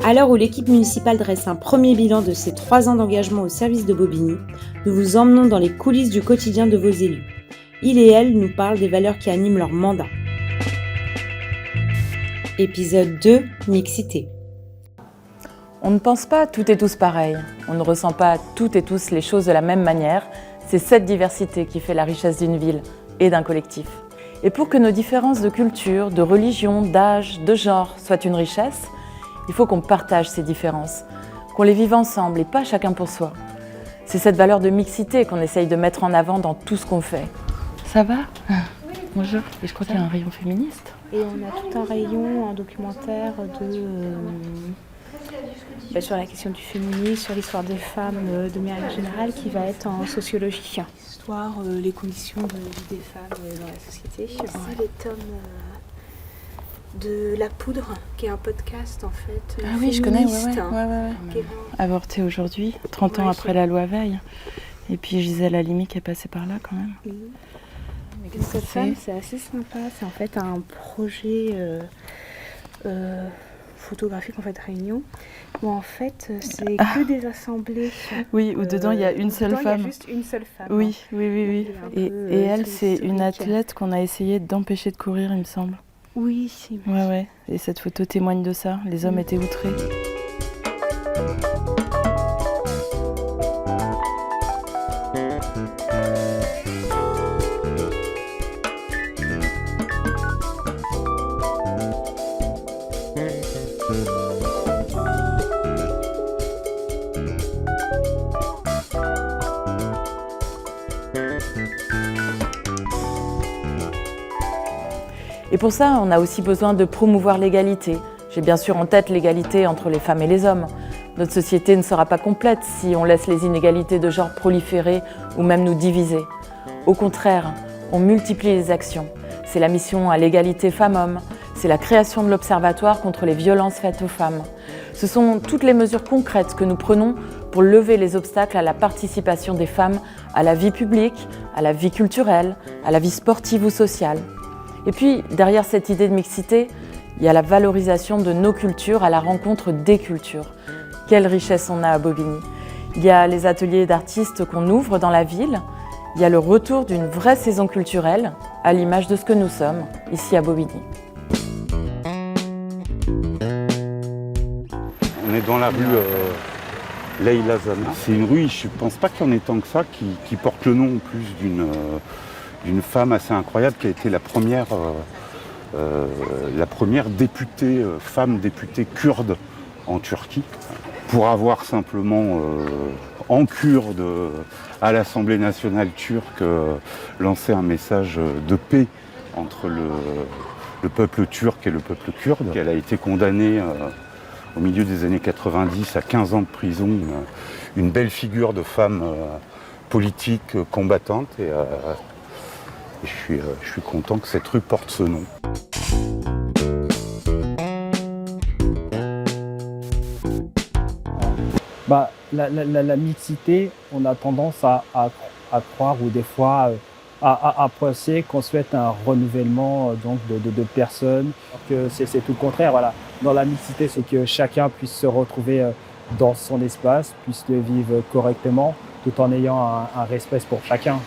À l'heure où l'équipe municipale dresse un premier bilan de ses 3 ans d'engagement au service de Bobigny, nous vous emmenons dans les coulisses du quotidien de vos élus. Ils et elles nous parlent des valeurs qui animent leur mandat. Épisode 2, mixité. On ne pense pas toutes et tous pareil, on ne ressent pas toutes et tous les choses de la même manière. C'est cette diversité qui fait la richesse d'une ville et d'un collectif. Et pour que nos différences de culture, de religion, d'âge, de genre soient une richesse, il faut qu'on partage ces différences, qu'on les vive ensemble et pas chacun pour soi. C'est cette valeur de mixité qu'on essaye de mettre en avant dans tout ce qu'on fait. Ça va ? Oui. Bonjour. Et je crois qu'il y a un rayon féministe. Et on a tout un rayon, un documentaire sur la question du féminisme, sur l'histoire des femmes de manière générale, qui va être en sociologie. L'histoire, les conditions de vie des femmes dans la société. Aussi les tomes de La Poudre, qui est un podcast en fait. Ah oui, je connais, ouais. Avorté aujourd'hui, 30 ans après la loi Veil. Et puis Gisèle Halimi qui est passée par là quand même. Mais cette femme, c'est assez sympa. C'est en fait un projet photographique en fait réunion où en fait c'est que des assemblées. Oui, où dedans il y a une seule femme. Il y a juste une seule femme. Oui. Et elle, c'est une athlète qu'on a essayé d'empêcher de courir, il me semble. Oui. Ouais. Et cette photo témoigne de ça. Les hommes étaient outrés. Et pour ça, on a aussi besoin de promouvoir l'égalité. J'ai bien sûr en tête l'égalité entre les femmes et les hommes. Notre société ne sera pas complète si on laisse les inégalités de genre proliférer ou même nous diviser. Au contraire, on multiplie les actions. C'est la mission à l'égalité femmes-hommes, c'est la création de l'Observatoire contre les violences faites aux femmes. Ce sont toutes les mesures concrètes que nous prenons pour lever les obstacles à la participation des femmes à la vie publique, à la vie culturelle, à la vie sportive ou sociale. Et puis, derrière cette idée de mixité, il y a la valorisation de nos cultures à la rencontre des cultures. Quelle richesse on a à Bobigny. Il y a les ateliers d'artistes qu'on ouvre dans la ville. Il y a le retour d'une vraie saison culturelle, à l'image de ce que nous sommes, ici à Bobigny. On est dans la rue Leïla Zana. C'est une rue, je ne pense pas qu'il y en ait tant que ça, qui porte le nom en plus d'une femme assez incroyable qui a été la première députée, femme députée kurde en Turquie, pour avoir simplement en kurde à l'Assemblée nationale turque lancé un message de paix entre le peuple turc et le peuple kurde. Elle a été condamnée au milieu des années 90 à 15 ans de prison, une belle figure de femme politique, combattante. Et je suis content que cette rue porte ce nom. La mixité, on a tendance à croire ou des fois à penser qu'on souhaite un renouvellement donc de personnes, que c'est tout le contraire. Voilà. Dans la mixité, c'est que chacun puisse se retrouver dans son espace, puisse le vivre correctement, tout en ayant un respect pour chacun.